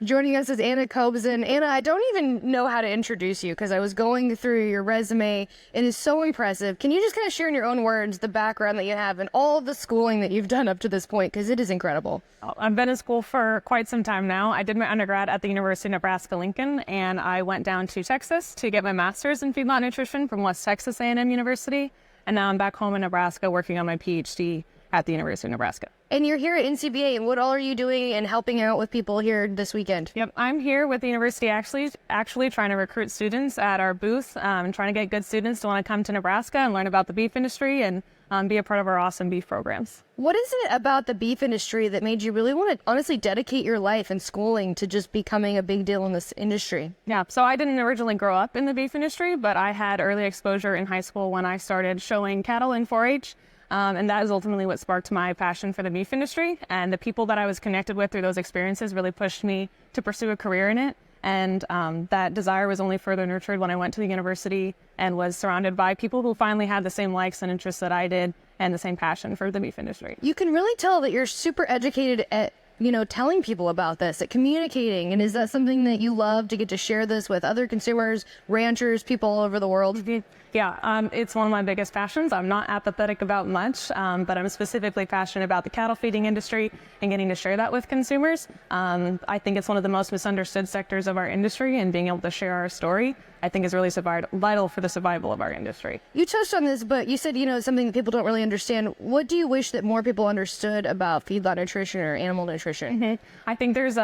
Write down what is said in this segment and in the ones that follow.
Joining us is Anna Kobzan. Anna, I don't even know how to introduce you because I was going through your resume. It is so impressive. Can you just kind of share in your own words the background that you have and all of the schooling that you've done up to this point? Because it is incredible. I've been in school for quite some time now. I did my undergrad at the University of Nebraska-Lincoln, and I went down to Texas to get my master's in feedlot nutrition from West Texas A&M University. And now I'm back home in Nebraska working on my PhD at the University of Nebraska. And you're here at NCBA, and what all are you doing and helping out with people here this weekend? Yep, I'm here with the university actually trying to recruit students at our booth, trying to get good students to want to come to Nebraska and learn about the beef industry and be a part of our awesome beef programs. What is it about the beef industry that made you really want to honestly dedicate your life and schooling to just becoming a big deal in this industry? Yeah, so I didn't originally grow up in the beef industry, but I had early exposure in high school when I started showing cattle in 4-H. And that is ultimately what sparked my passion for the beef industry. And the people that I was connected with through those experiences really pushed me to pursue a career in it. And that desire was only further nurtured when I went to the university and was surrounded by people who finally had the same likes and interests that I did and the same passion for the beef industry. You can really tell that you're super educated at telling people about this, at communicating. And is that something that you love to get to share this with other consumers, ranchers, people all over the world? Yeah, it's one of my biggest passions. I'm not apathetic about much, but I'm specifically passionate about the cattle feeding industry and getting to share that with consumers. I think it's one of the most misunderstood sectors of our industry, and being able to share our story, I think, is really vital for the survival of our industry. You touched on this, but you said, it's something that people don't really understand. What do you wish that more people understood about feedlot nutrition or animal nutrition? Mm-hmm. I think there's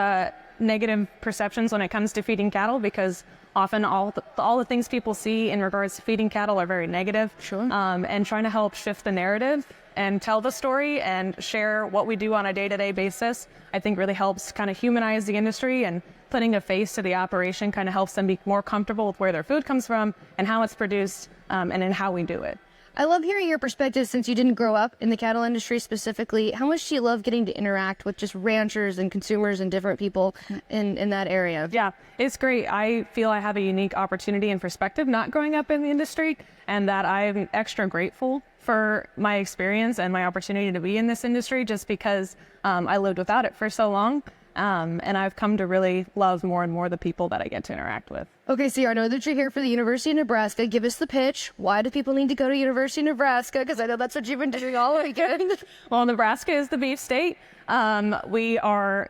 negative perceptions when it comes to feeding cattle, because often all the things people see in regards to feeding cattle are very negative. Sure. And trying to help shift the narrative and tell the story and share what we do on a day-to-day basis, I think really helps kind of humanize the industry, and putting a face to the operation kind of helps them be more comfortable with where their food comes from and how it's produced, and in how we do it. I love hearing your perspective since you didn't grow up in the cattle industry specifically. How much do you love getting to interact with just ranchers and consumers and different people in that area? Yeah, it's great. I feel I have a unique opportunity and perspective not growing up in the industry, and that I'm extra grateful for my experience and my opportunity to be in this industry, just because I lived without it for so long. And I've come to really love more and more the people that I get to interact with. Okay, so I know that you're here for the University of Nebraska. Give us the pitch. Why do people need to go to University of Nebraska? Because I know that's what you've been doing all weekend. Well, Nebraska is the beef state. We are,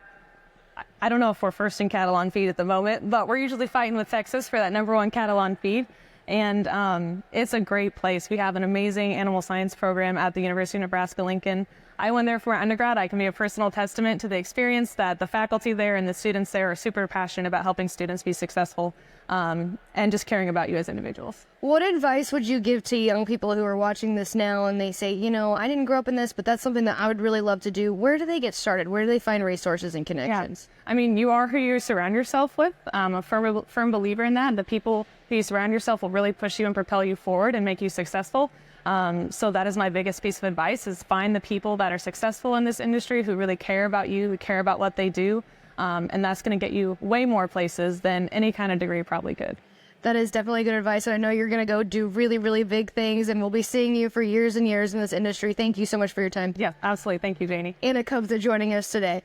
I don't know if we're first in cattle on feed at the moment, but we're usually fighting with Texas for that #1 cattle on feed. And it's a great place. We have an amazing animal science program at the University of Nebraska-Lincoln. I went there for my undergrad. I can be a personal testament to the experience that the faculty there and the students there are super passionate about helping students be successful, and just caring about you as individuals. What advice would you give to young people who are watching this now and they say, I didn't grow up in this, but that's something that I would really love to do? Where do they get started? Where do they find resources and connections? Yeah. I mean, you are who you surround yourself with. I'm a firm believer in that. The people who you surround yourself will really push you and propel you forward and make you successful. So that is my biggest piece of advice, is find the people that are successful in this industry, who really care about you, who care about what they do. And that's going to get you way more places than any kind of degree probably could. That is definitely good advice. And I know you're going to go do really, really big things, and we'll be seeing you for years and years in this industry. Thank you so much for your time. Yeah, absolutely. Thank you, Janie. Anna Kobzan joining us today.